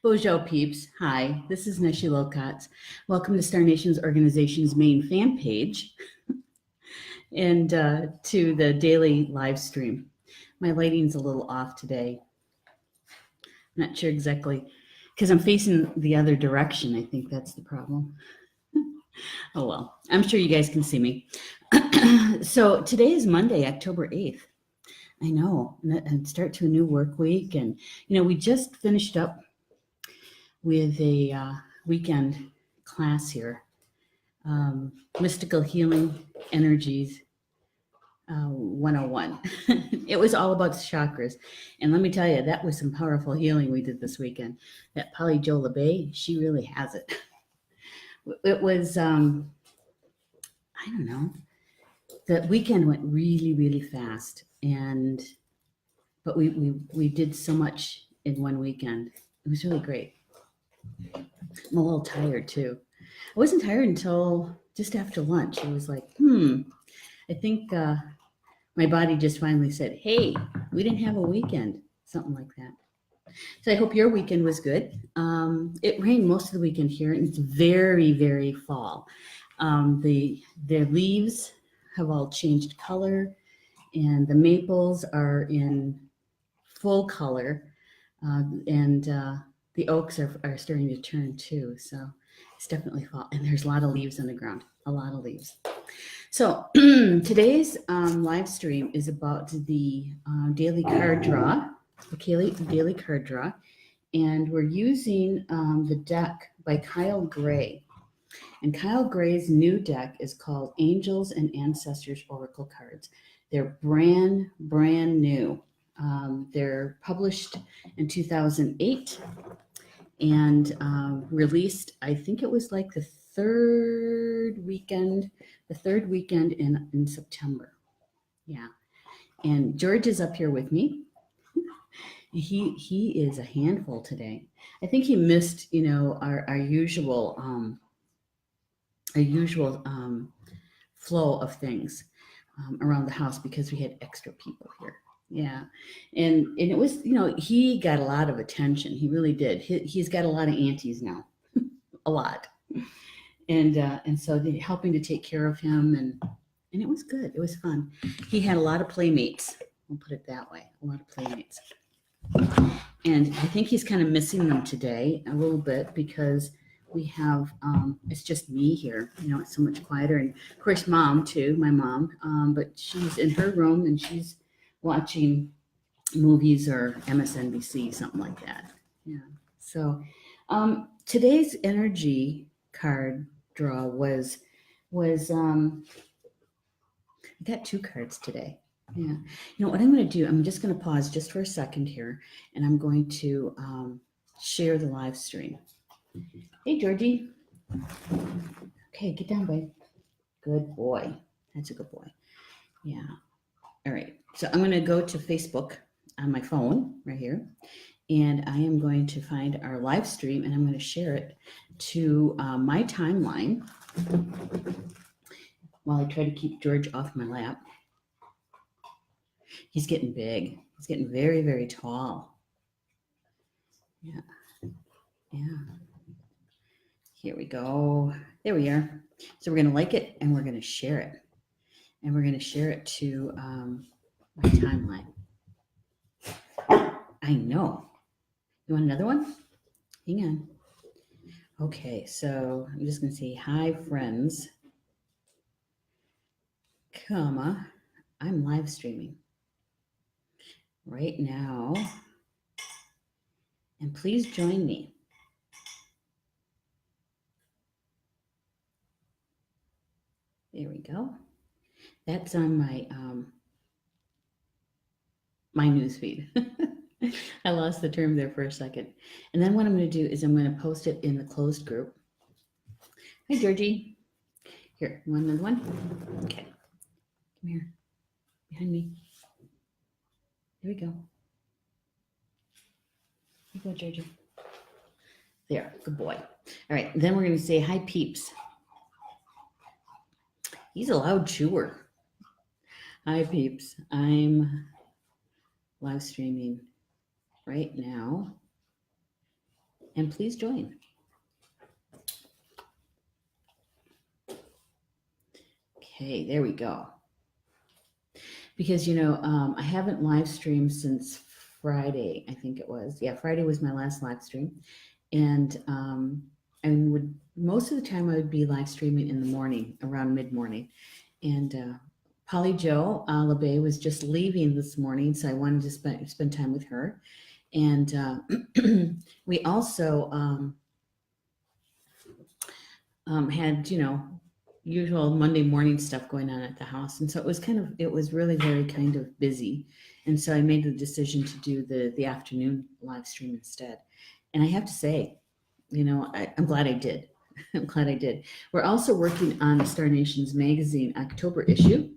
Bojo peeps, hi, this is Neshi Lokotz. Welcome to Star Nations Organization's main fan page and to the daily live stream. My lighting's a little off today. I'm not sure exactly, because I'm facing the other direction. I think that's the problem. Oh well, I'm sure you guys can see me. So today is Monday, October 8th. I know, and start to a new work week. And, we just finished up with a weekend class here, Mystical Healing Energies 101. It was all about the chakras. And let me tell you, that was some powerful healing we did this weekend. That Polly Jo LeBay, she really has it. It was, I don't know, the weekend went really, really fast. But we did so much in one weekend. It was really great. I'm a little tired too. I wasn't tired until just after lunch. It was like, I think my body just finally said, hey, we didn't have a weekend, something like that. So I hope your weekend was good. It rained most of the weekend here, and it's very, very fall. The leaves have all changed color, and the maples are in full color, and the oaks are starting to turn too. So it's definitely fall, and there's a lot of leaves on the ground, a lot of leaves. So today's live stream is about the daily card draw, the daily card draw, and we're using the deck by Kyle Gray. And Kyle Gray's new deck is called Angels and Ancestors Oracle Cards. They're brand new. They're published in 2008 and released, I think it was like the third weekend in September. Yeah. And George is up here with me. He is a handful today. I think he missed, our usual flow of things around the house because we had extra people here. Yeah. And it was, he got a lot of attention. He really did. He's got a lot of aunties now, a lot. And so they're helping to take care of him, and it was good. It was fun. He had a lot of playmates. We'll put it that way. A lot of playmates. And I think he's kind of missing them today a little bit because we have, it's just me here. It's so much quieter. And of course, mom too, my mom, but she's in her room and she's watching movies or MSNBC, something like that. Yeah. So today's energy card draw was I got two cards today. Yeah. What I'm going to do, I'm just going to pause just for a second here, and I'm going to share the live stream. Hey, Georgie. Okay, get down, babe. Good boy. That's a good boy. Yeah. All right. So I'm going to go to Facebook on my phone right here, and I am going to find our live stream, and I'm going to share it to my timeline while I try to keep George off my lap. He's getting big. He's getting very, very tall. Yeah. Yeah. Here we go. There we are. So we're going to like it, and we're going to share it. And we're going to share it to my timeline. I know. You want another one? Hang on. Okay, so I'm just going to say, hi, friends, comma, I'm live streaming right now, and please join me. There we go. That's on my my newsfeed. I lost the term there for a second. And then what I'm going to do is I'm going to post it in the closed group. Hi, Georgie. Here, you want another one? Okay. Come here. Behind me. There we go. Here you go, Georgie. There. Good boy. All right. Then we're going to say, hi, peeps. He's a loud chewer. Hi, peeps. I'm live streaming right now. and please join. Okay, there we go. Because, I haven't live streamed since Friday, I think it was. Yeah, Friday was my last live stream. And most of the time I would be live streaming in the morning, around mid-morning. And Polly Jo LeBay was just leaving this morning, so I wanted to spend time with her. And we also had, usual Monday morning stuff going on at the house. And so it was really very kind of busy. And so I made the decision to do the afternoon live stream instead. And I have to say, I'm glad I did. I'm glad I did. We're also working on the Star Nations magazine October issue.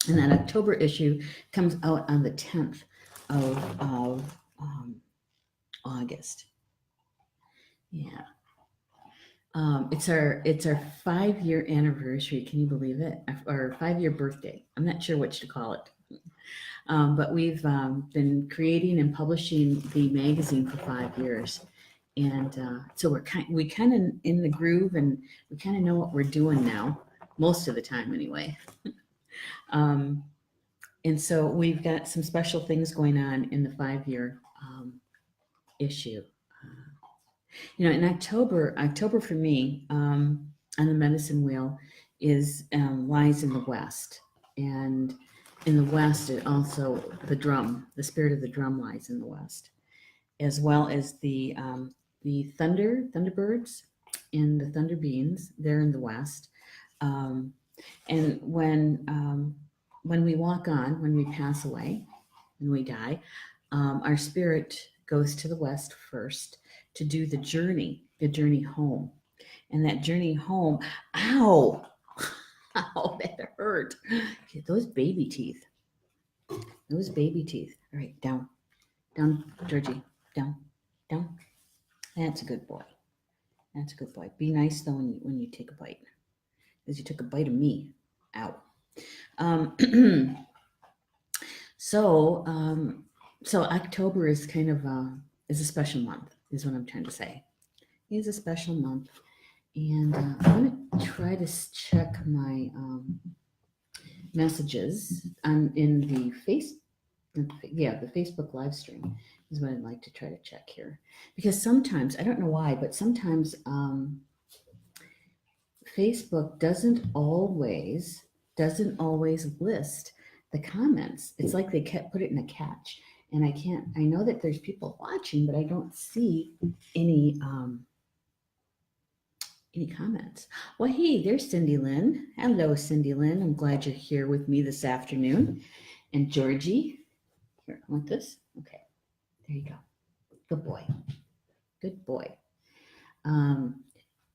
And that October issue comes out on the 10th of August. Yeah. It's our 5-year anniversary. Can you believe it? Our 5-year birthday. I'm not sure which to call it. But we've been creating and publishing the magazine for 5 years. And so we kind of in the groove, and we kind of know what we're doing now, most of the time anyway. And so we've got some special things going on in the 5-year issue. In October for me, on the medicine wheel is lies in the West. And in the West, it also the spirit of the drum lies in the West, as well as the thunderbirds and the thunder beings. They're in the West. And when we walk on, when we pass away, when we die, our spirit goes to the West first to do the journey home. And that journey home, ow, ow, that hurt. Those baby teeth. All right, down, Georgie, down. That's a good boy. Be nice though when you take a bite, because you took a bite of me. Ow. So October is kind of is a special month, is what I'm trying to say. It's a special month, and I'm going to try to check my messages in the Facebook live stream is what I'd like to try to check here, because sometimes, I don't know why, but sometimes Facebook doesn't always list the comments. It's like they put it in a catch, and I know that there's people watching, but I don't see any comments. Well, hey, there's Cindy Lynn. Hello, Cindy Lynn. I'm glad you're here with me this afternoon. And Georgie, here, I want this. Okay, there you go. Good boy.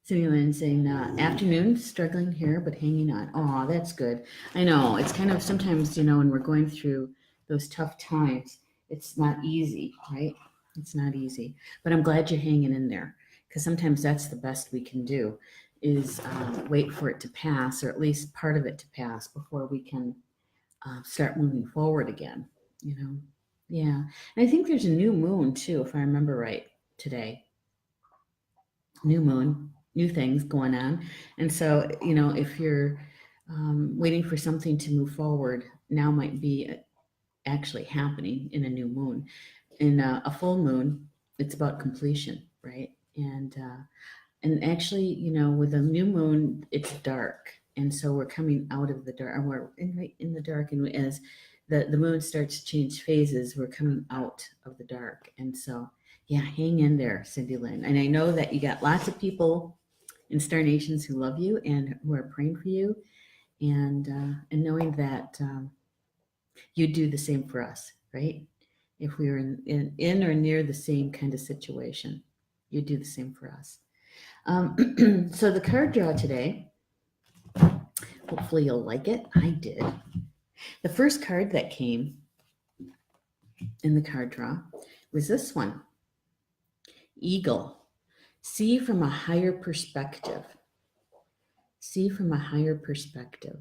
Cindy Lynn saying, afternoon, struggling here, but hanging on. Oh, that's good. I know, it's kind of sometimes, when we're going through those tough times, it's not easy, right? It's not easy. But I'm glad you're hanging in there, because sometimes that's the best we can do, is wait for it to pass, or at least part of it to pass, before we can start moving forward again, Yeah. And I think there's a new moon, too, if I remember right, today. New moon. New things going on. And so, if you're waiting for something to move forward, now might be actually happening in a new moon. In a full moon, it's about completion, right? And actually, with a new moon, it's dark. And so we're coming out of the dark, and we're right in the dark. And as the moon starts to change phases, we're coming out of the dark. And so, yeah, hang in there, Cindy Lynn. And I know that you got lots of people in Star Nations who love you and who are praying for you, and knowing that you'd do the same for us, right? If we were in or near the same kind of situation, you'd do the same for us. So the card draw today, hopefully you'll like it. I did. The first card that came in the card draw was this one, Eagle. See from a higher perspective. See from a higher perspective.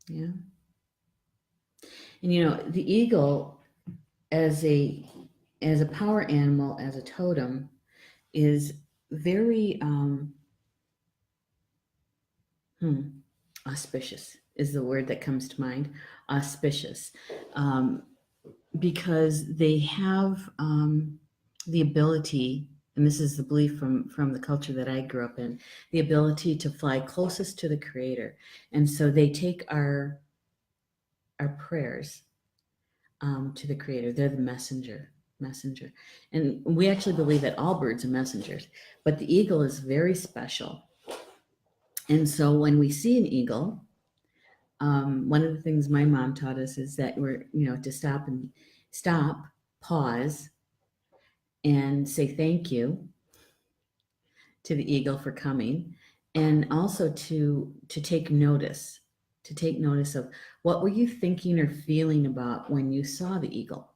Yeah. And the eagle as a as a power animal, as a totem, is very auspicious is the word that comes to mind. Auspicious, um, because they have the ability, and this is the belief from the culture that I grew up in, the ability to fly closest to the Creator, and so they take our prayers to the Creator. They're the messenger, and we actually believe that all birds are messengers, but the eagle is very special. And so when we see an eagle, one of the things my mom taught us is that we're, to stop, pause, and say thank you to the eagle for coming, and also to take notice of what were you thinking or feeling about when you saw the eagle,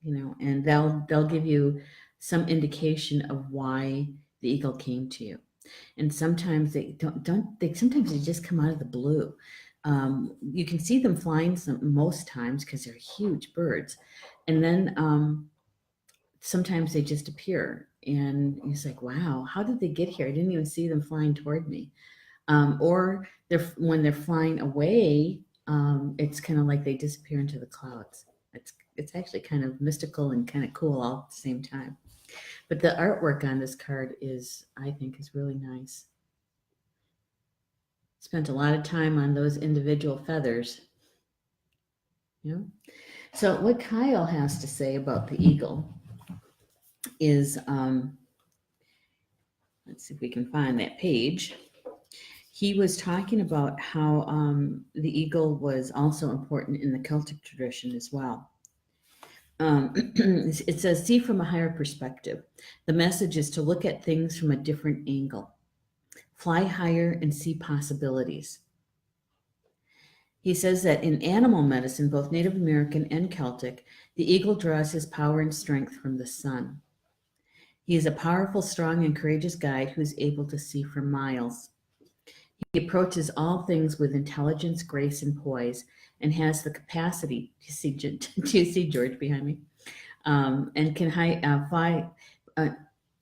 and they'll give you some indication of why the eagle came to you. And sometimes they don't they sometimes they just come out of the blue. You can see them flying most times because they're huge birds, and then sometimes they just appear, and it's like, wow, how did they get here? I didn't even see them flying toward me. Or when they're flying away, it's kind of like they disappear into the clouds. It's actually kind of mystical and kind of cool all at the same time. But the artwork on this card I think, is really nice. Spent a lot of time on those individual feathers. So what Kyle has to say about the eagle is, let's see if we can find that page. He was talking about how the eagle was also important in the Celtic tradition as well. It says, see from a higher perspective. The message is to look at things from a different angle. Fly higher and see possibilities. He says that in animal medicine, both Native American and Celtic, the eagle draws his power and strength from the sun. He is a powerful, strong, and courageous guide who is able to see for miles. He approaches all things with intelligence, grace, and poise, and has the capacity to see George behind me, and can fly.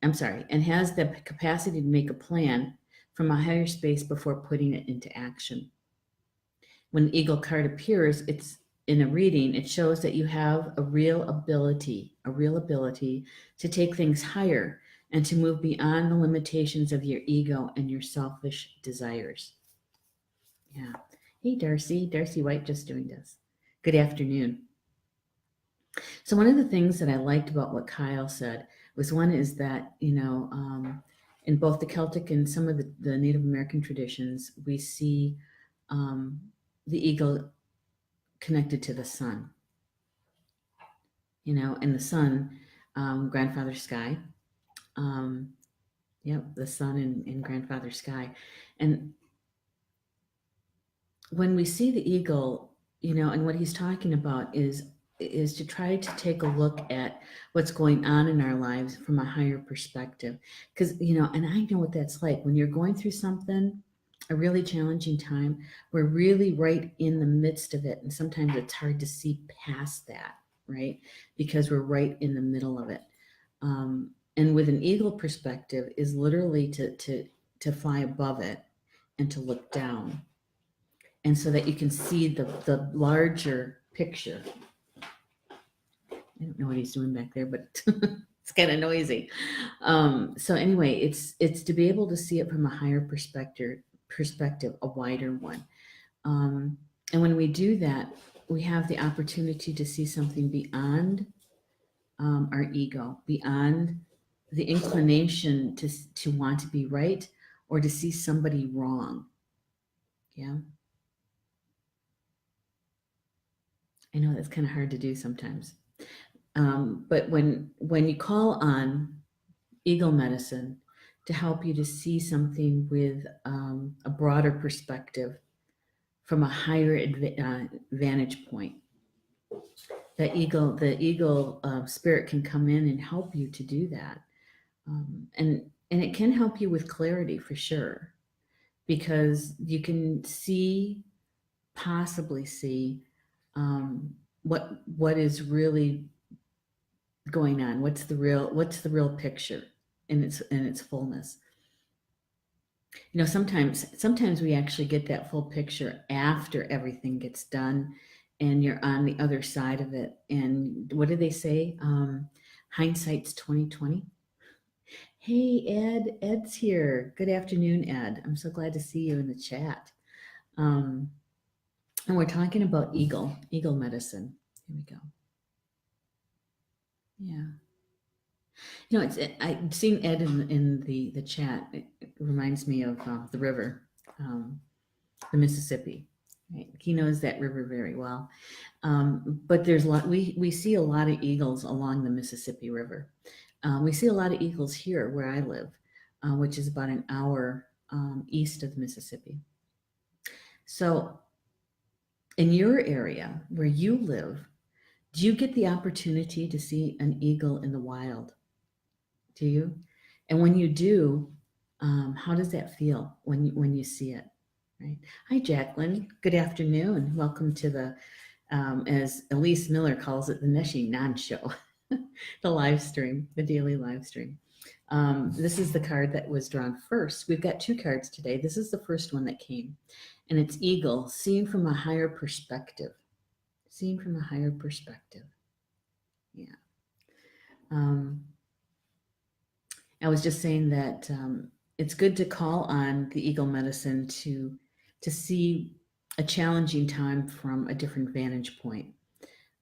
And has the capacity to make a plan from a higher space before putting it into action. When the eagle card appears, it's in a reading, it shows that you have a real ability to take things higher and to move beyond the limitations of your ego and your selfish desires. Yeah. Hey, Darcy White just joined us. Good afternoon. So one of the things that I liked about what Kyle said was, one is that, in both the Celtic and some of the Native American traditions, we see the eagle connected to the sun, and the sun, grandfather sky. The sun in grandfather sky. And when we see the eagle, and what he's talking about is to try to take a look at what's going on in our lives from a higher perspective. Because, and I know what that's like when you're going through something, a really challenging time, we're really right in the midst of it. And sometimes it's hard to see past that, right? Because we're right in the middle of it. And with an eagle perspective is literally to fly above it and to look down. And so that you can see the larger picture. I don't know what he's doing back there, but it's kind of noisy. So anyway, it's to be able to see it from a higher perspective, a wider one. And when we do that, we have the opportunity to see something beyond our ego, beyond the inclination to want to be right or to see somebody wrong. Yeah. I know that's kind of hard to do sometimes. But when you call on eagle medicine to help you to see something with a broader perspective from a higher vantage point, the eagle spirit can come in and help you to do that. And it can help you with clarity for sure, because you can possibly see what is really going on? What's the real picture in its fullness? Sometimes we actually get that full picture after everything gets done and you're on the other side of it. And what do they say? Hindsight's 2020. Hey, Ed. Ed's here. Good afternoon, Ed. I'm so glad to see you in the chat. Um, and we're talking about eagle medicine. Here we go. Yeah. I've seen Ed in the chat. It reminds me of the river, um, the Mississippi. Right? He knows that river very well. But there's a lot. We see a lot of eagles along the Mississippi River. We see a lot of eagles here where I live, which is about an hour east of the Mississippi. So, in your area where you live, do you get the opportunity to see an eagle in the wild? Do you? And when you do, how does that feel when you see it? Right. Hi, Jacqueline. Good afternoon. Welcome to the, as Elise Miller calls it, the Neshi Non-Show, the live stream, the daily live stream. This is the card that was drawn first. We've got two cards today. This is the first one that came, and it's Eagle, seen from a higher perspective. Seen from a higher perspective. Yeah. I was just saying that it's good to call on the eagle medicine to see a challenging time from a different vantage point,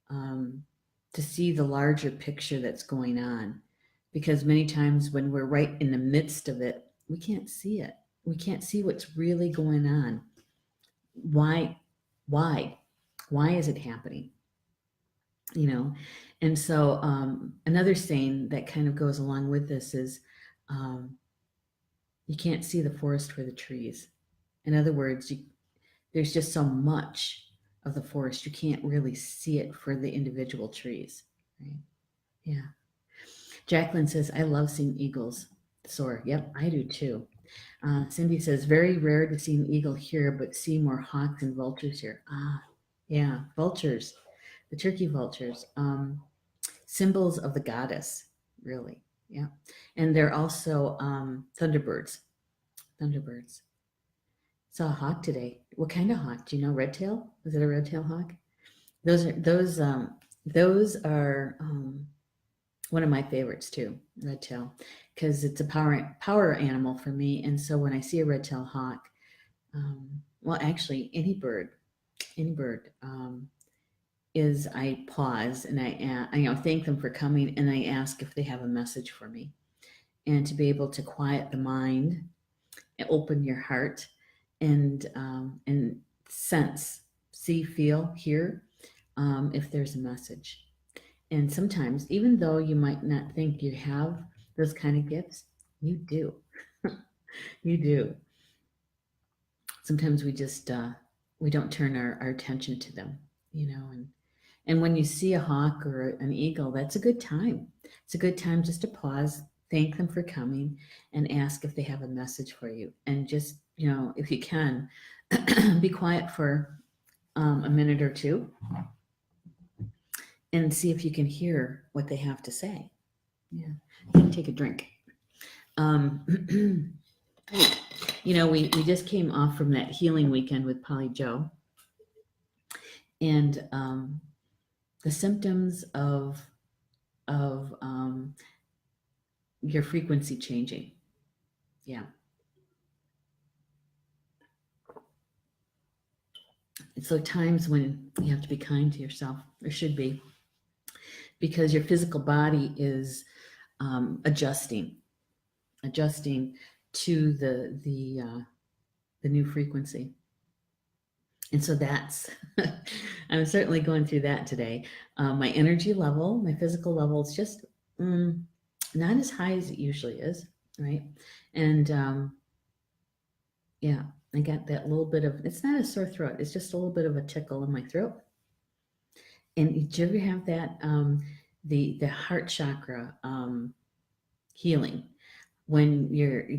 to see the larger picture that's going on, because many times when we're right in the midst of it, we can't see it. We can't see what's really going on. Why is it happening? And so another saying that kind of goes along with this is, you can't see the forest for the trees. In other words, there's just so much of the forest, you can't really see it for the individual trees, right? Yeah. Jacqueline says, I love seeing eagles soar. Yep, I do too. Cindy says, very rare to see an eagle here, but see more hawks and vultures here. Yeah, vultures, the turkey vultures, symbols of the goddess, really. Yeah. And they're also thunderbirds. Saw a hawk today. What kind of hawk? Do you know? Red tail? Is it a red tail hawk? Those are one of my favorites too, red tail, because it's a power animal for me. And so when I see a red tail hawk, well, actually any bird, is I pause and I thank them for coming, and I ask if they have a message for me, and to be able to quiet the mind and open your heart and sense, see, feel, hear, if there's a message. And sometimes, even though you might not think you have those kind of gifts, you do. You do. Sometimes we just we don't turn our attention to them, and when you see a hawk or an eagle, that's a good time. It's a good time just to pause, thank them for coming, and ask if they have a message for you. And just, if you can, be quiet for a minute or two and see if you can hear what they have to say. Yeah, take a drink. We just came off from that healing weekend with Polly Joe, and the symptoms of your frequency changing. Yeah. So times when you have to be kind to yourself, or should be, because your physical body is adjusting to the new frequency. And so that's, I'm certainly going through that today. My energy level, my physical level is just not as high as it usually is, right? And yeah, I got that little bit of, it's not a sore throat, it's just a little bit of a tickle in my throat. And did you ever have that, the heart chakra healing, when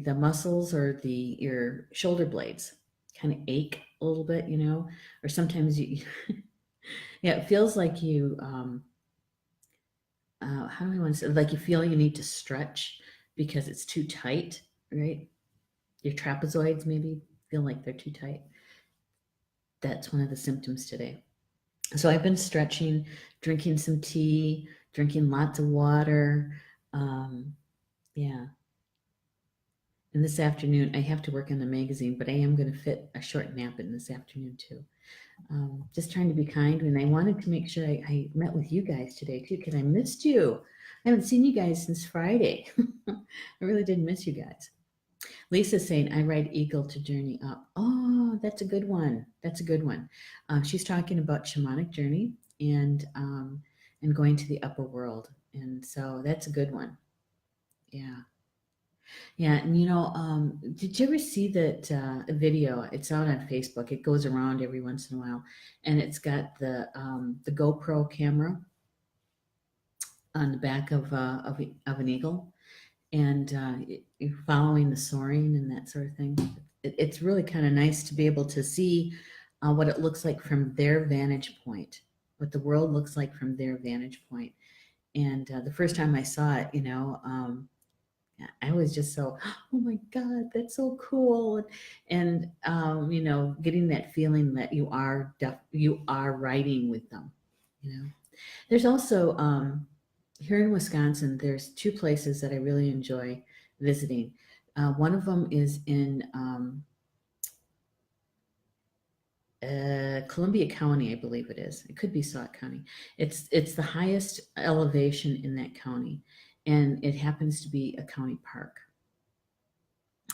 the muscles or your shoulder blades kind of ache a little bit, or sometimes you, yeah, it feels like you, how do I want to say, like you feel you need to stretch because it's too tight, right? Your trapezoids maybe feel like they're too tight. That's one of the symptoms today. So I've been stretching, drinking some tea, drinking lots of water. Yeah. And this afternoon, I have to work on the magazine, but I am going to fit a short nap in this afternoon too. Just trying to be kind. And I wanted to make sure I met with you guys today too, because I missed you. I haven't seen you guys since Friday. I really did miss you guys. Lisa's saying, I ride Eagle to journey up. Oh, that's a good one. That's a good one. She's talking about shamanic journey and going to the upper world. And so that's a good one. Yeah. Yeah. And did you ever see that video? It's out on Facebook. It goes around every once in a while. And it's got the GoPro camera on the back of an eagle. And you're following the soaring and that sort of thing. It's really kind of nice to be able to see what it looks like from their vantage point, what the world looks like from their vantage point. And the first time I saw it, I was just so, oh my God, that's so cool. And getting that feeling that you are riding with them. There's also here in Wisconsin, there's two places that I really enjoy visiting. One of them is in Columbia County, I believe it is. It could be Sauk County. It's the highest elevation in that county, and it happens to be a county park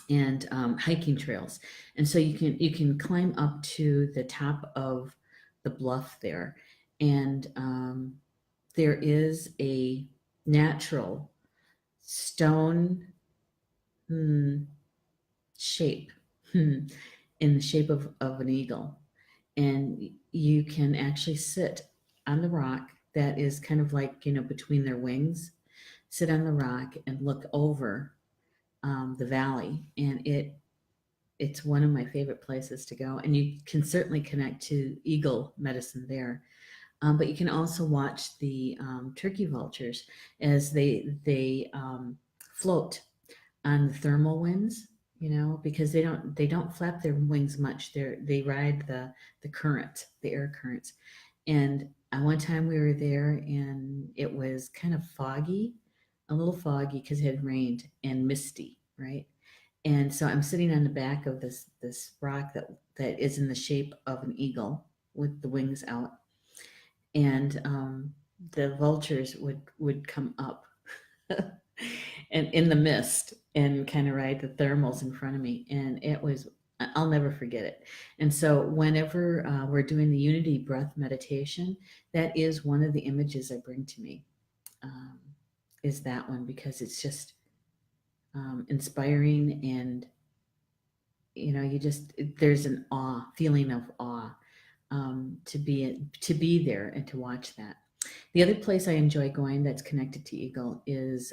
and hiking trails. And so you can climb up to the top of the bluff there, and there is a natural stone shape in the shape of an eagle. And you can actually sit on the rock that is kind of like, between their wings, sit on the rock and look over the valley. And it's one of my favorite places to go. And you can certainly connect to eagle medicine there. But you can also watch the turkey vultures as they float on the thermal winds, because they don't flap their wings much. They ride the current, the air currents. And one time we were there and it was kind of foggy, a little foggy because it had rained and misty, right? And so I'm sitting on the back of this rock that is in the shape of an eagle with the wings out, and the vultures would come up and in the mist and kind of ride the thermals in front of me, and I'll never forget it. And so whenever we're doing the unity breath meditation, that is one of the images I bring to me, is that one, because it's just inspiring, and there's an feeling of awe, to be there and to watch that. The other place I enjoy going that's connected to Eagle is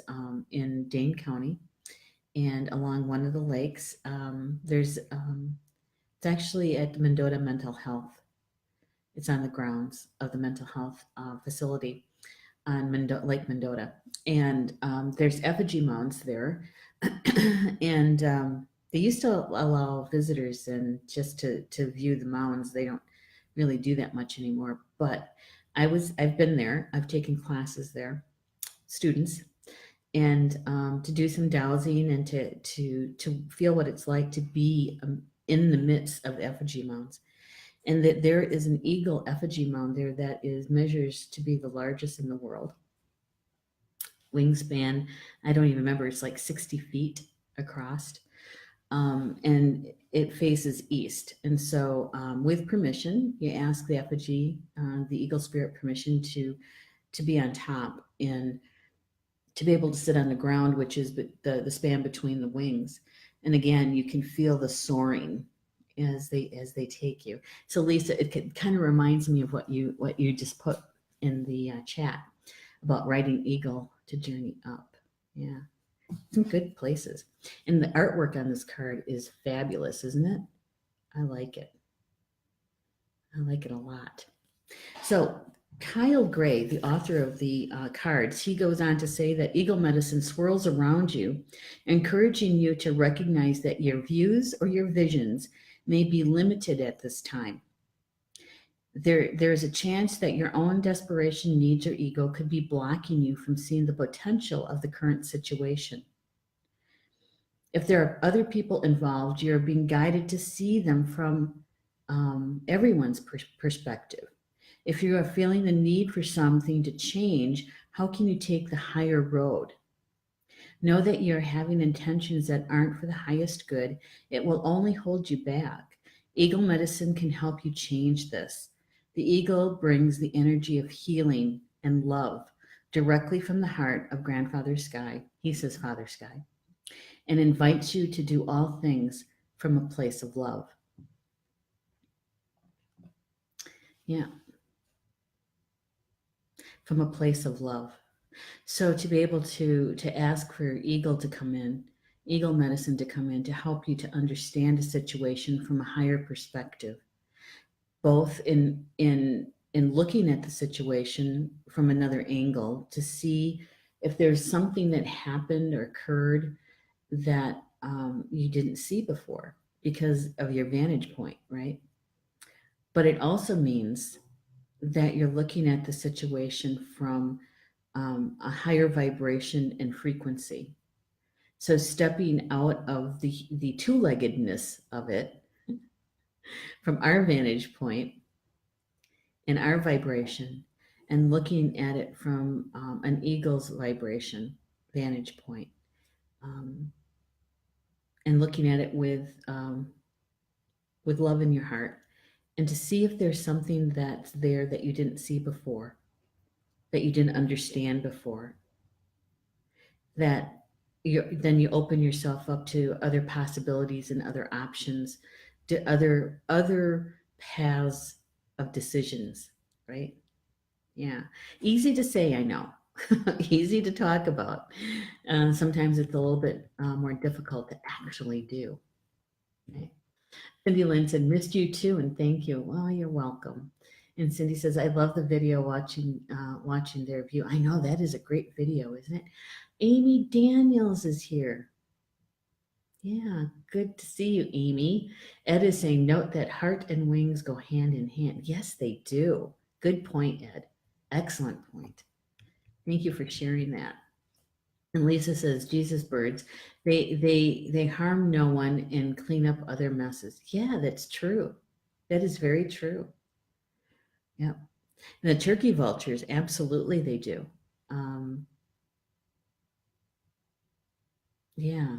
in Dane County, and along one of the lakes. It's actually at the Mendota Mental Health. It's on the grounds of the mental health facility on Lake Mendota, and there's effigy mounds there, and they used to allow visitors and just to view the mounds. They don't really do that much anymore, but I've been there. I've taken classes there, students, and to do some dowsing and to feel what it's like to be in the midst of effigy mounds. And that there is an eagle effigy mound there that measures to be the largest in the world. Wingspan, I don't even remember, it's like 60 feet across. And it faces east. And so with permission, you ask the effigy, the eagle spirit, permission to be on top and to be able to sit on the ground, which is the span between the wings. And again, you can feel the soaring as they take you. So Lisa, it kind of reminds me of what you just put in the chat about riding eagle to journey up. Yeah, some good places. And the artwork on this card is fabulous, isn't it? I like it. I like it a lot. So Kyle Gray, the author of the cards, he goes on to say that eagle medicine swirls around you, encouraging you to recognize that your views or your visions may be limited at this time. There's a chance that your own desperation, needs, or ego could be blocking you from seeing the potential of the current situation. If there are other people involved, you're being guided to see them from everyone's perspective. If you are feeling the need for something to change, how can you take the higher road? Know that you're having intentions that aren't for the highest good. It will only hold you back. Eagle medicine can help you change this. The eagle brings the energy of healing and love directly from the heart of Grandfather Sky. He says Father Sky, and invites you to do all things from a place of love. Yeah, from a place of love. So to be able to ask for eagle to come in, eagle medicine to come in to help you to understand a situation from a higher perspective, both in looking at the situation from another angle to see if there's something that happened or occurred that you didn't see before because of your vantage point, right? But it also means that you're looking at the situation from a higher vibration and frequency. So stepping out of the two-leggedness of it from our vantage point and our vibration, and looking at it from an eagle's vibration vantage point, um, and looking at it with love in your heart, and to see if there's something that's there that you didn't see before, that you didn't understand before, that then you open yourself up to other possibilities and other options, to other paths of decisions, right? Yeah, easy to say, I know. Easy to talk about. Sometimes it's a little bit more difficult to actually do. Right? Cindy Lynn said, missed you too, and thank you. Well, you're welcome. And Cindy says, I love the video watching their view. I know that is a great video, isn't it? Amy Daniels is here. Yeah, good to see you, Amy. Ed is saying, note that heart and wings go hand in hand. Yes, they do. Good point, Ed. Excellent point. Thank you for sharing that. And Lisa says, Jesus birds, they harm no one and clean up other messes. Yeah, that's true. That is very true. Yeah. And the turkey vultures, absolutely they do. Yeah.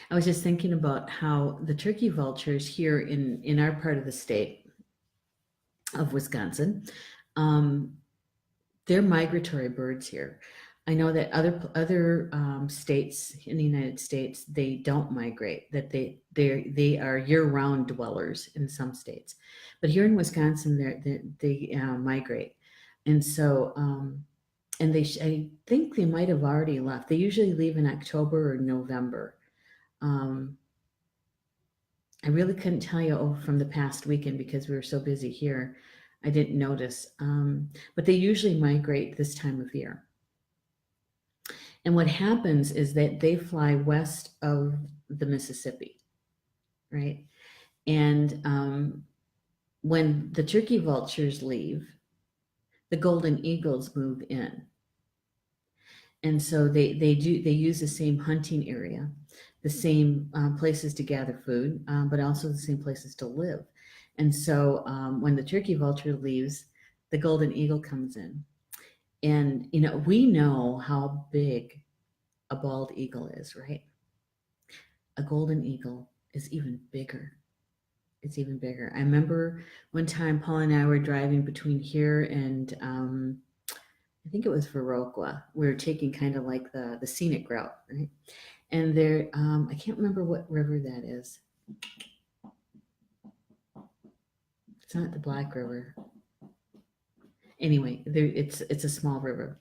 I was just thinking about how the turkey vultures here in our part of the state of Wisconsin, um, they're migratory birds here. I know that other states in the United States, they don't migrate. That they are year-round dwellers in some states, but here in Wisconsin, they migrate, and so and I think they might have already left. They usually leave in October or November. Um, I really couldn't tell you from the past weekend because we were so busy here. I didn't notice, but they usually migrate this time of year. And what happens is that they fly west of the Mississippi, right? And when the turkey vultures leave, the golden eagles move in. And so they use the same hunting area, the same places to gather food, but also the same places to live. And so when the turkey vulture leaves, the golden eagle comes in. And we know how big a bald eagle is, right? A golden eagle is even bigger. It's even bigger. I remember one time Paul and I were driving between here and I think it was Viroqua. We were taking kind of like the scenic route, right? And there, I can't remember what river that is. It's not the Black River. Anyway, it's a small river,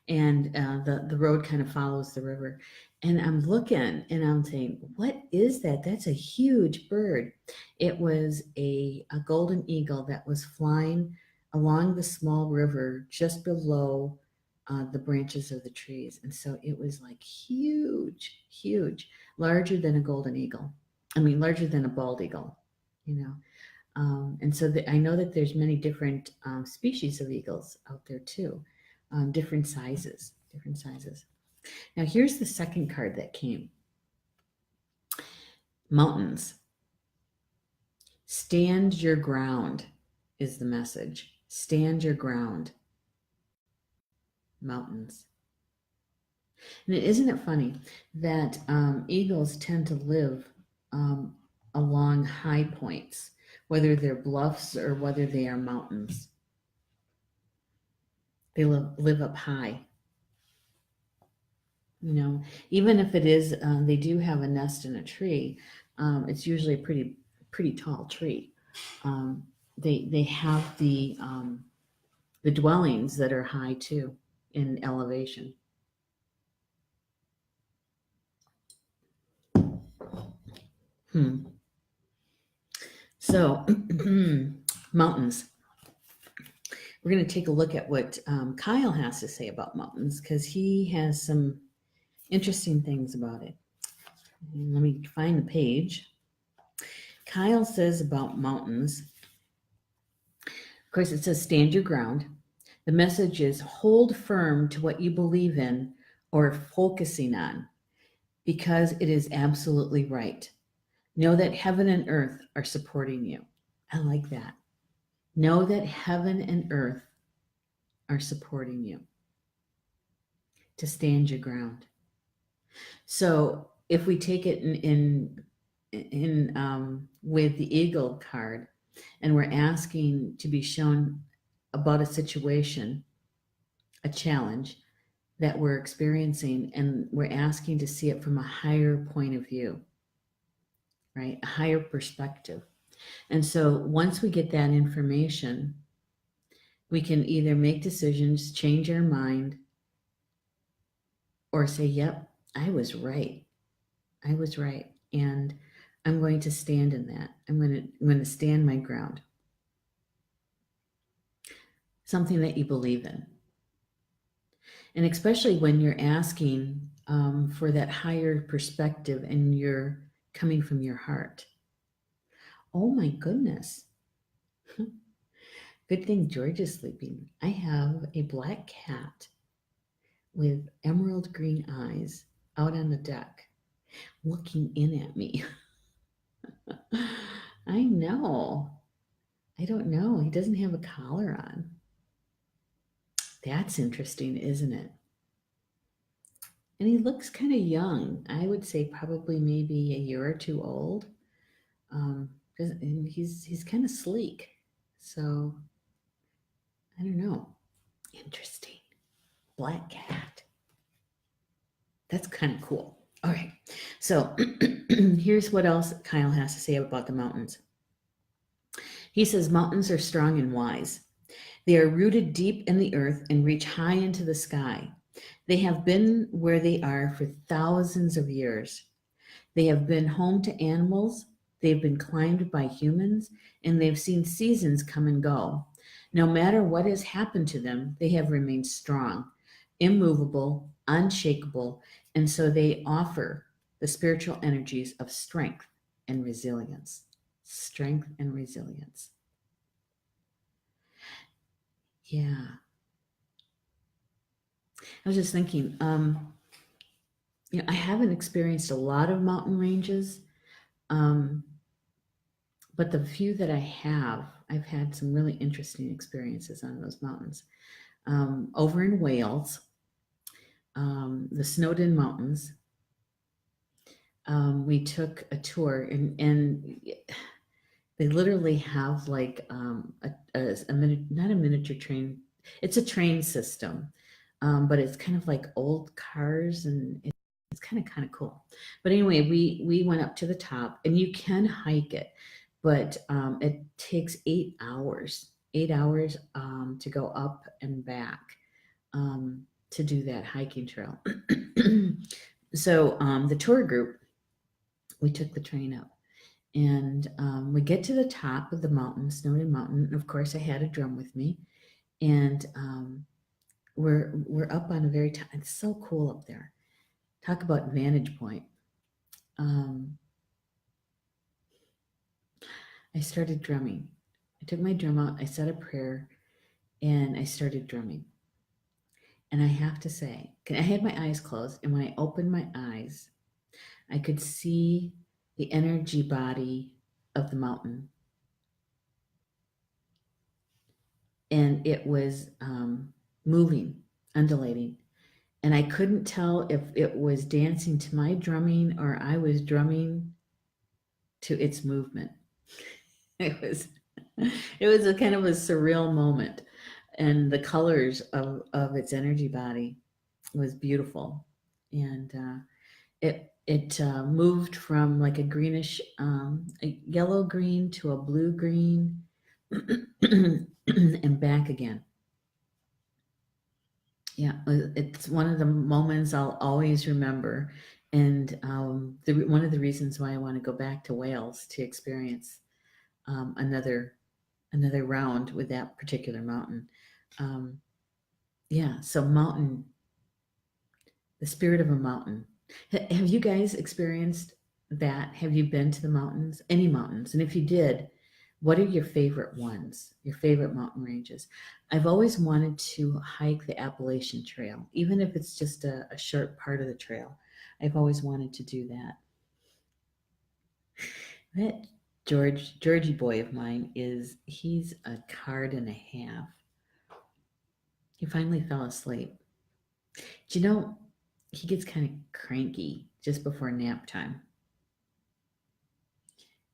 and the road kind of follows the river. And I'm looking and I'm saying, what is that? That's a huge bird. It was a golden eagle that was flying along the small river just below the branches of the trees. And so it was like huge, huge, larger than a golden eagle. I mean, larger than a bald eagle, you know. And so I know that there's many different species of eagles out there too, different sizes, different sizes. Now here's the second card that came. Mountains. Stand your ground is the message. Stand your ground. Mountains. And isn't it funny that eagles tend to live along high points, whether they're bluffs or whether they are mountains. They live up high. You know, even if it is, they do have a nest in a tree. It's usually a pretty tall tree. They have the dwellings that are high too in elevation. So mountains. We're going to take a look at what Kyle has to say about mountains because he has some interesting things about it. And let me find the page. Kyle says about mountains, of course, it says stand your ground. The message is hold firm to what you believe in or focusing on because it is absolutely right. Know that heaven and earth are supporting you. I like that. Know that heaven and earth are supporting you to stand your ground. So if we take it in with the eagle card, and we're asking to be shown about a situation, a challenge that we're experiencing, and we're asking to see it from a higher point of view, right? A higher perspective. And so once we get that information, we can either make decisions, change our mind, or say, yep, I was right. I was right. And I'm going to stand in that. I'm going to stand my ground. Something that you believe in. And especially when you're asking for that higher perspective and you're coming from your heart. Oh my goodness. Good thing George is sleeping. I have a black cat with emerald green eyes out on the deck looking in at me. I know. I don't know. He doesn't have a collar on. That's interesting, isn't it? And he looks kind of young. I would say probably maybe a year or two old. And he's kind of sleek. So I don't know. Interesting. Black cat. That's kind of cool. All right. So here's what else Kyle has to say about the mountains. He says mountains are strong and wise. They are rooted deep in the earth and reach high into the sky. They have been where they are for thousands of years. They have been home to animals, they've been climbed by humans, and they've seen seasons come and go. No matter what has happened to them, they have remained strong, immovable, unshakable, and so they offer the spiritual energies of strength and resilience. Strength and resilience. Yeah. I was just thinking, I haven't experienced a lot of mountain ranges, but the few that I have, I've had some really interesting experiences on those mountains. Over in Wales, the Snowdon Mountains, we took a tour, and they literally have like not a miniature train. It's a train system, but it's kind of like old cars, and it's kind of cool. But anyway, we went up to the top, and you can hike it, but it takes 8 hours. 8 hours to go up and back to do that hiking trail. So the tour group, we took the train up, And we get to the top of the mountain, Snowden Mountain. And of course, I had a drum with me, and we're up on a very top. It's so cool up there. Talk about vantage point. Um, I started drumming. I took my drum out. I said a prayer, and I started drumming. And I have to say, I had my eyes closed, and when I opened my eyes, I could see the energy body of the mountain, and it was moving, undulating. And I couldn't tell if it was dancing to my drumming or I was drumming to its movement. It was it was a kind of a surreal moment, and the colors of its energy body was beautiful, and it moved from like a greenish, a yellow green to a blue green, and back again. Yeah, it's one of the moments I'll always remember, and one of the reasons why I want to go back to Wales to experience another round with that particular mountain. Um, yeah, so mountain, the spirit of a mountain. Have you guys experienced that? Have you been to the mountains, any mountains? And if you did, what are your favorite ones, your favorite mountain ranges? I've always wanted to hike the Appalachian Trail, even if it's just a short part of the trail. I've always wanted to do that. That Georgie boy of mine he's a card and a half. He finally fell asleep. Do you know, he gets kind of cranky just before nap time.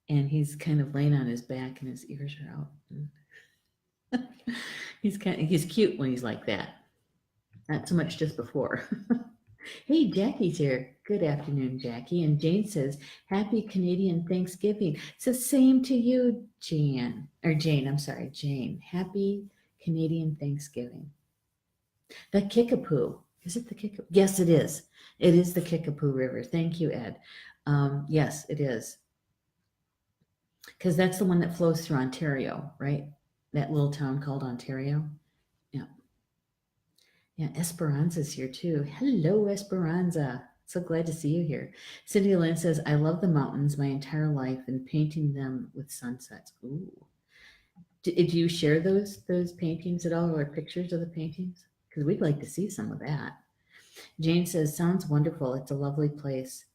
And he's kind of laying on his back and his ears are out. He's cute when he's like that. Not so much just before. Hey, Jackie's here. Good afternoon, Jackie. And Jane says, Happy Canadian Thanksgiving. So same to you, Jane. I'm sorry, Jane. Happy Canadian Thanksgiving. The Kickapoo. Is it the Kickapoo? Yes, it is. It is the Kickapoo River. Thank you, Ed. Yes, it is. Because that's the one that flows through Ontario, right? That little town called Ontario. Yeah. Yeah, Esperanza's here too. Hello, Esperanza. So glad to see you here. Cindy Lynn says, I love the mountains my entire life and painting them with sunsets. Ooh. Did you share those paintings at all or pictures of the paintings? Because we'd like to see some of that. Jane says, sounds wonderful. It's a lovely place.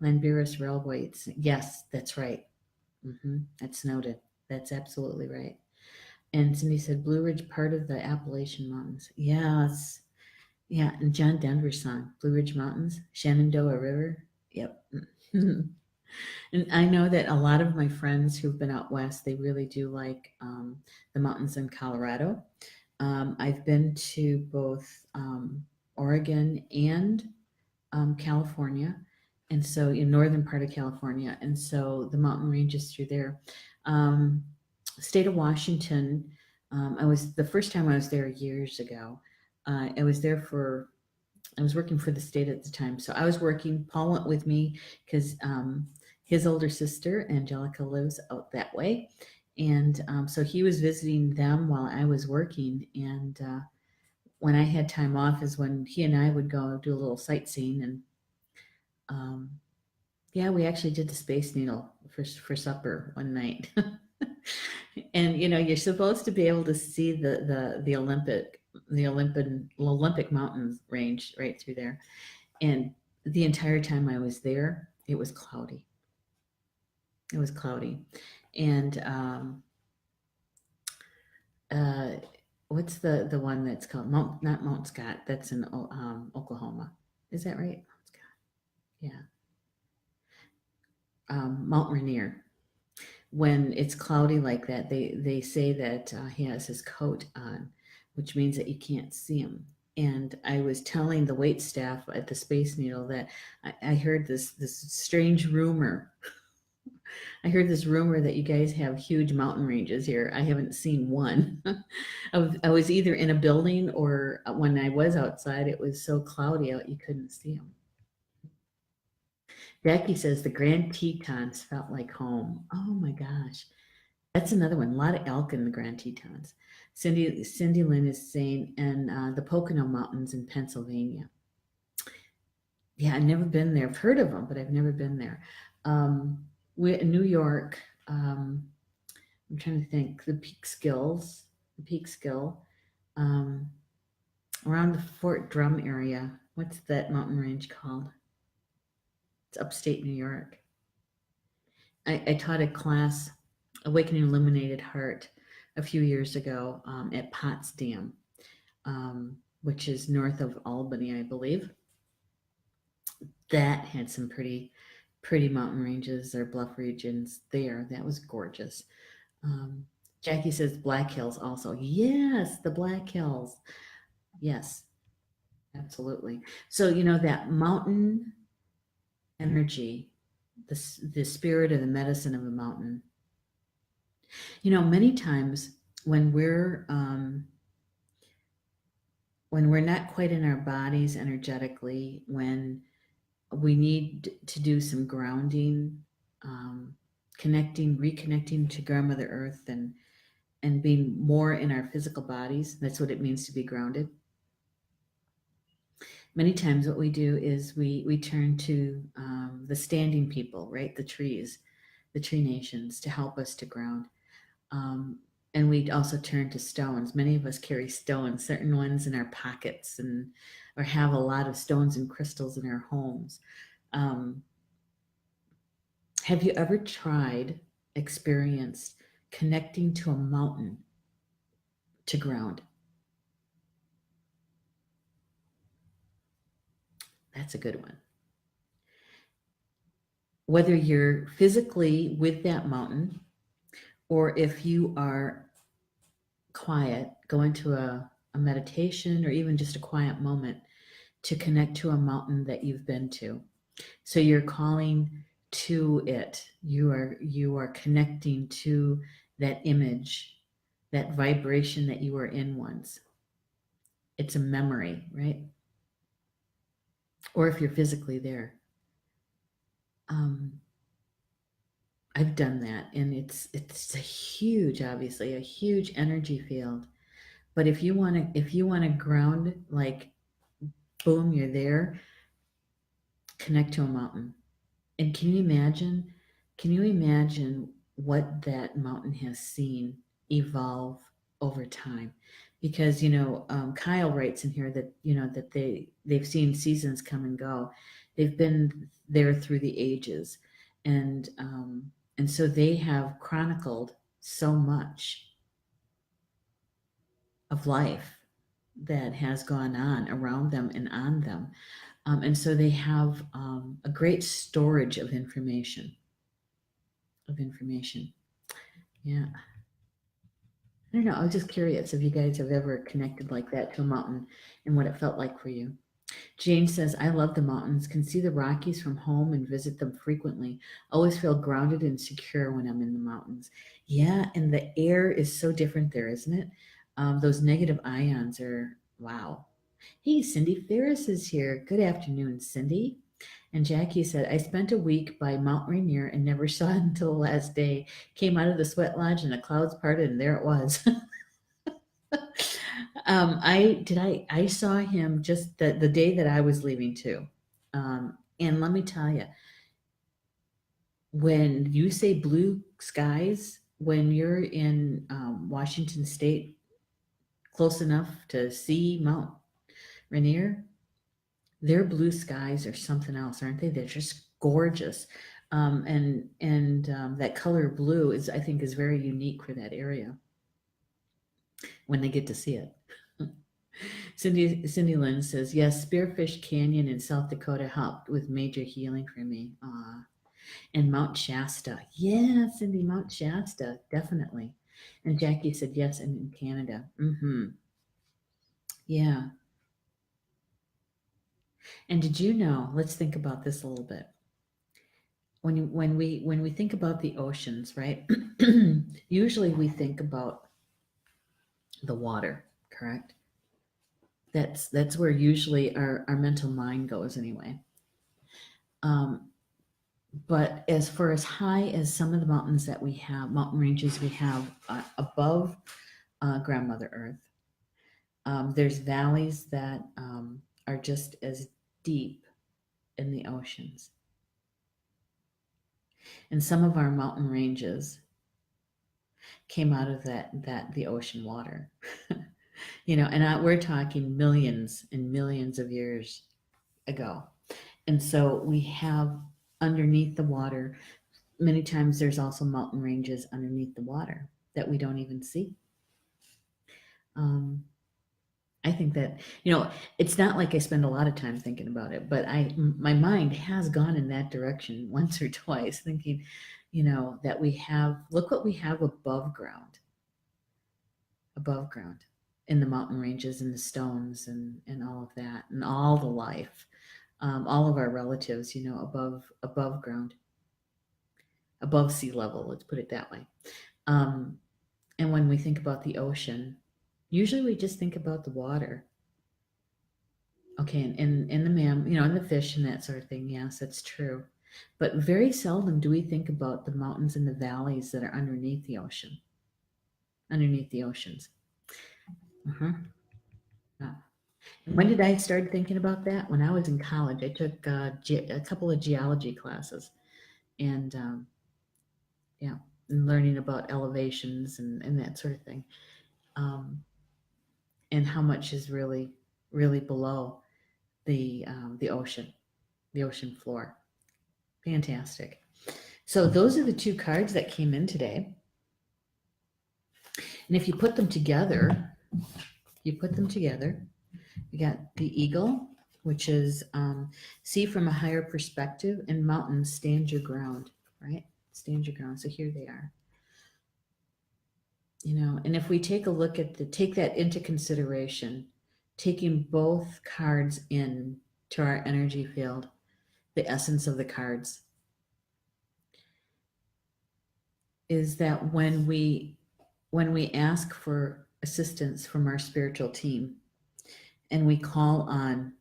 Lanbiris Railway. Yes, that's right. That's noted. That's absolutely right. And Cindy said, Blue Ridge, part of the Appalachian Mountains. Yes. Yeah. And John Denver's song, Blue Ridge Mountains, Shenandoah River. Yep. And I know that a lot of my friends who've been out west, they really do like the mountains in Colorado. I've been to both Oregon and California, and so in northern part of California, and so the mountain ranges through there. State of Washington, I was the first time I was there years ago. I was there for I was working for the state at the time, so I was working. Paul went with me because his older sister Angelica lives out that way, and so he was visiting them while I was working. And when I had time off, is when he and I would go do a little sightseeing. And yeah, we actually did the Space Needle for supper one night. And you're supposed to be able to see the Olympic mountains range right through there. And the entire time I was there, it was cloudy. It was cloudy. And what's the one that's called not Mount Scott? That's in Oklahoma. Is that right? Mount Scott. Yeah. Mount Rainier. When it's cloudy like that, they say that he has his coat on, which means that you can't see him. And I was telling the wait staff at the Space Needle that I heard this strange rumor. I heard this rumor that you guys have huge mountain ranges here. I haven't seen one. I was either in a building or when I was outside, it was so cloudy out you couldn't see them. Jackie says the Grand Tetons felt like home. Oh my gosh. That's another one. A lot of elk in the Grand Tetons. Cindy Lynn is saying, and the Pocono Mountains in Pennsylvania. Yeah, I've never been there. I've heard of them, but I've never been there. We in New York. I'm trying to think. The Peekskill, um, around the Fort Drum area. What's that mountain range called? It's upstate New York. I taught a class, Awakening Illuminated Heart, a few years ago at Potsdam, which is north of Albany, I believe. That had some pretty mountain ranges or bluff regions there. That was gorgeous. Um, Jackie says Black Hills also. Yes, the Black Hills. Yes, absolutely. So, that mountain energy, the spirit of the medicine of a mountain. Many times when we're not quite in our bodies energetically, when we need to do some grounding, reconnecting to Grandmother Earth, and being more in our physical bodies. That's what it means to be grounded. Many times what we do is we turn to the standing people, right? The trees, the tree nations, to help us to ground. And we also turn to stones. Many of us carry stones, certain ones in our pockets, or have a lot of stones and crystals in our homes. Have you ever experienced connecting to a mountain to ground? That's a good one. Whether you're physically with that mountain, or if you are quiet, go into a meditation or even just a quiet moment to connect to a mountain that you've been to. So you're calling to it. You are connecting to that image, that vibration that you were in once. It's a memory, right? Or if you're physically there. I've done that, and it's obviously a huge energy field. But if you want to ground, like, boom, you're there, connect to a mountain. And can you imagine what that mountain has seen evolve over time? Because Kyle writes in here that that they've seen seasons come and go. They've been there through the ages, and so they have chronicled so much of life that has gone on around them and on them. And so they have a great storage of information. Yeah. I don't know. I was just curious if you guys have ever connected like that to a mountain and what it felt like for you. Jane says, I love the mountains, can see the Rockies from home and visit them frequently. Always feel grounded and secure when I'm in the mountains. Yeah, and the air is so different there, isn't it? Those negative ions are, wow. Hey, Cindy Ferris is here. Good afternoon, Cindy. And Jackie said, I spent a week by Mount Rainier and never saw it until the last day. Came out of the sweat lodge and the clouds parted, and there it was. I saw him just the day that I was leaving too. And let me tell you, when you say blue skies, when you're in Washington State, close enough to see Mount Rainier, their blue skies are something else, aren't they? They're just gorgeous. That color blue I think is very unique for that area when they get to see it. Cindy Lynn says, yes, Spearfish Canyon in South Dakota helped with major healing for me. And Mount Shasta. Yeah, Cindy, Mount Shasta, definitely. And Jackie said, yes, and in Canada. Yeah. And did you know, let's think about this a little bit. When we think about the oceans, right? Usually we think about the water, correct? That's where usually our mental mind goes anyway. But as far as high as some of the mountains that we have, mountain ranges we have above grandmother Earth, there's valleys that are just as deep in the oceans. And some of our mountain ranges came out of the ocean water. And we're talking millions and millions of years ago. And so we have underneath the water, many times there's also mountain ranges underneath the water that we don't even see. I think that, it's not like I spend a lot of time thinking about it, but my mind has gone in that direction once or twice, thinking, that look what we have above ground in the mountain ranges and the stones and all of that and all the life, all of our relatives, above ground, above sea level, let's put it that way. And when we think about the ocean, usually we just think about the water. Okay, and the and the fish and that sort of thing. Yes, that's true. But very seldom do we think about the mountains and the valleys that are underneath the ocean, underneath the oceans. Uh-huh. Yeah. When did I start thinking about that? When I was in college, I took a couple of geology classes, and yeah, and learning about elevations and that sort of thing, um, and how much is really, really below the ocean floor. Fantastic. So those are the two cards that came in today. And if you put them together, you got the eagle, which is see from a higher perspective, and mountains, stand your ground, right? Stand your ground. So here they are. And if we take a look at take that into consideration, taking both cards in to our energy field, the essence of the cards is that when we ask for assistance from our spiritual team and we call on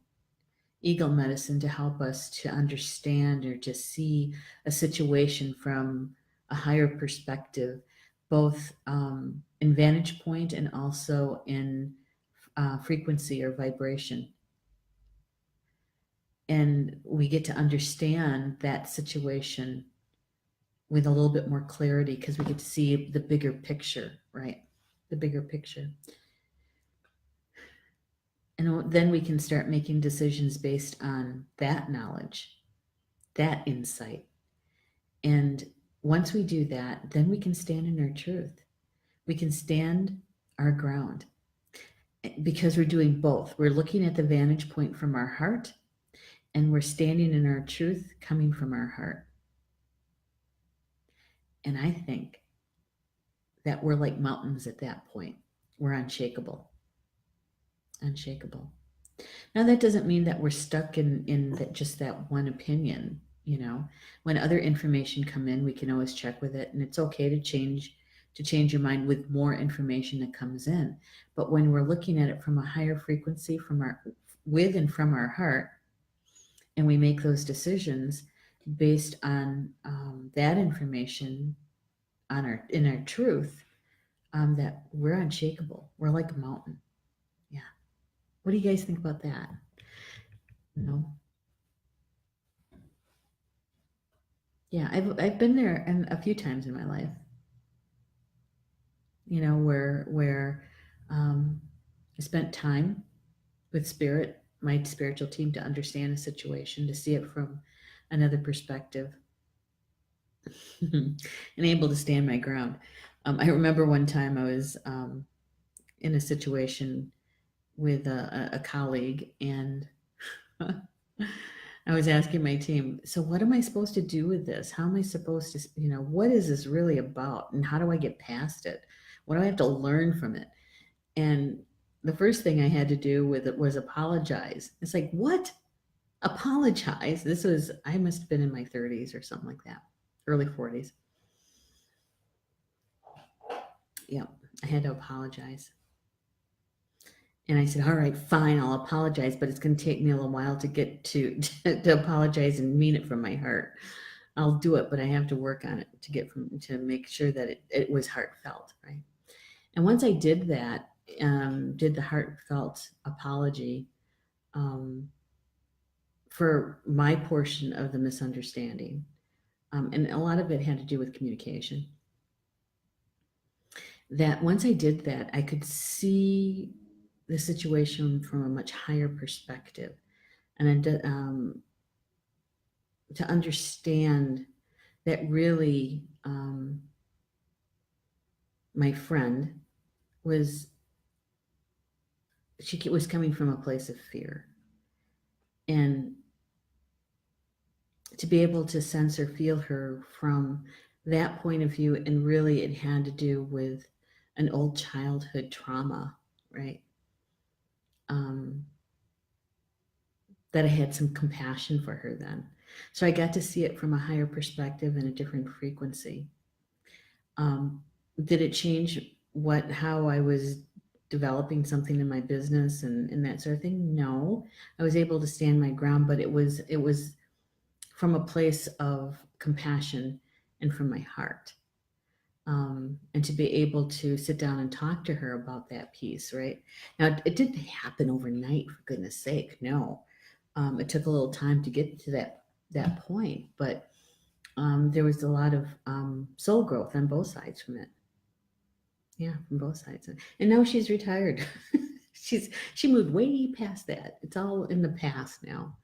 eagle medicine to help us to understand or to see a situation from a higher perspective, both in vantage point and also in frequency or vibration. And we get to understand that situation with a little bit more clarity because we get to see the bigger picture, right? The bigger picture. And then we can start making decisions based on that knowledge, that insight. And once we do that, then we can stand in our truth. We can stand our ground because we're doing both. We're looking at the vantage point from our heart, and we're standing in our truth coming from our heart. And I think that we're like mountains at that point. We're unshakable. Unshakable. Now, that doesn't mean that we're stuck in just that one opinion. When other information come in, we can always check with it, and it's okay to change your mind with more information that comes in. But when we're looking at it from a higher frequency, with and from our heart, and we make those decisions based on that information in our truth, that we're unshakable. We're like a mountain. Yeah. What do you guys think about that? Yeah, I've been there a few times in my life. Where I spent time with my spiritual team, to understand a situation, to see it from another perspective, and able to stand my ground. I remember one time I was in a situation with a colleague, and I was asking my team, so what am I supposed to do with this? How am I supposed to, what is this really about? And how do I get past it? What do I have to learn from it? And the first thing I had to do with it was apologize. It's like, what? Apologize? I must have been in my 30s or something like that, early 40s. Yeah, I had to apologize. And I said, all right, fine, I'll apologize, but it's going to take me a little while to get to apologize and mean it from my heart. I'll do it, but I have to work on it to make sure that it was heartfelt, right? And once I did that, did the heartfelt apology um, for my portion of the misunderstanding, and a lot of it had to do with communication. That once I did that, I could see the situation from a much higher perspective, and to understand that really my friend was she was coming from a place of fear, and to be able to sense or feel her from that point of view, and really it had to do with an old childhood trauma, right? um, that I had some compassion for her then. So I got to see it from a higher perspective and a different frequency. Did it change how I was developing something in my business and that sort of thing? No, I was able to stand my ground, but it was from a place of compassion and from my heart. And to be able to sit down and talk to her about that piece, right? Now, it didn't happen overnight, for goodness sake, no. It took a little time to get to that point, but there was a lot of soul growth on both sides from it. Yeah, from both sides. And now she's retired. She moved way past that. It's all in the past now.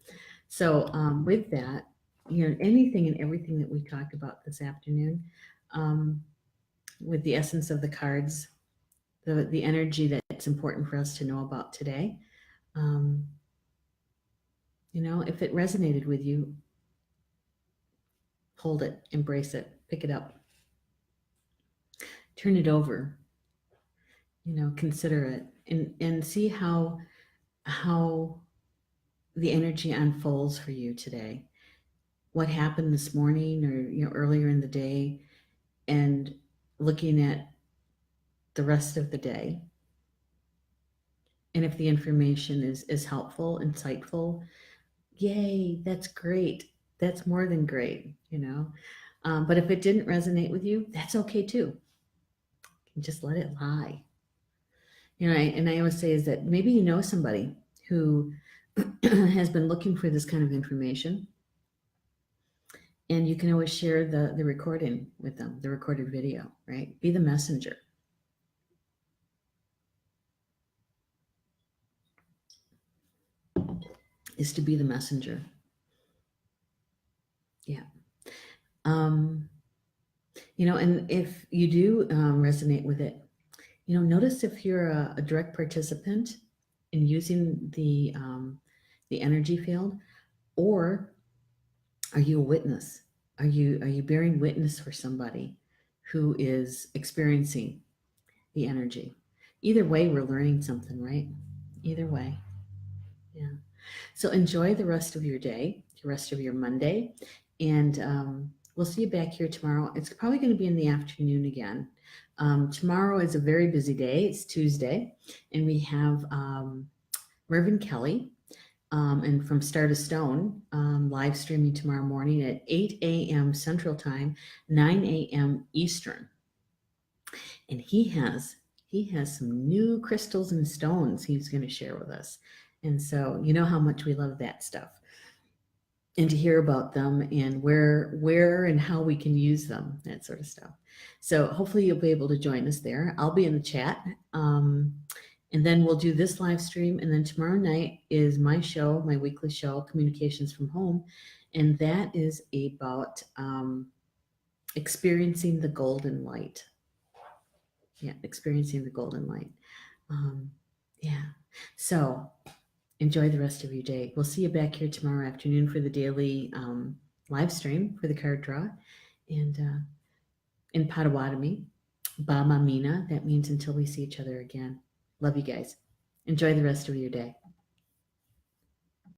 So with that, anything and everything that we talked about this afternoon, with the essence of the cards, the energy that's important for us to know about today. If it resonated with you, hold it, embrace it, pick it up, turn it over, consider it, and see how the energy unfolds for you today. What happened this morning or earlier in the day, and looking at the rest of the day. And if the information is helpful, insightful, yay, that's great. That's more than great. But if it didn't resonate with you, that's okay too. Just let it lie. And I always say is that maybe you know somebody who has been looking for this kind of information, and you can always share the recording with them, the recorded video, right? Be the messenger. Is to be the messenger. Yeah. And if you do resonate with it, notice if you're a direct participant in using the energy field, or are you a witness? Are you bearing witness for somebody who is experiencing the energy? Either way, we're learning something, right? Either way. Yeah. So enjoy the rest of your day, the rest of your Monday, and we'll see you back here tomorrow. It's probably going to be in the afternoon again. Tomorrow is a very busy day. It's Tuesday, and we have Reverend Kelly, and from Star to Stone, live streaming tomorrow morning at 8 a.m. Central Time, 9 a.m. Eastern. And he has some new crystals and stones he's going to share with us. And so you know how much we love that stuff, and to hear about them and where and how we can use them, that sort of stuff. So hopefully you'll be able to join us there. I'll be in the chat. And then we'll do this live stream. And then tomorrow night is my show, my weekly show, Communications from Home. And that is about experiencing the golden light. Yeah, experiencing the golden light. Yeah. So enjoy the rest of your day. We'll see you back here tomorrow afternoon for the daily live stream for the card draw. And in Potawatomi, Ba Mamina, that means until we see each other again. Love you guys. Enjoy the rest of your day.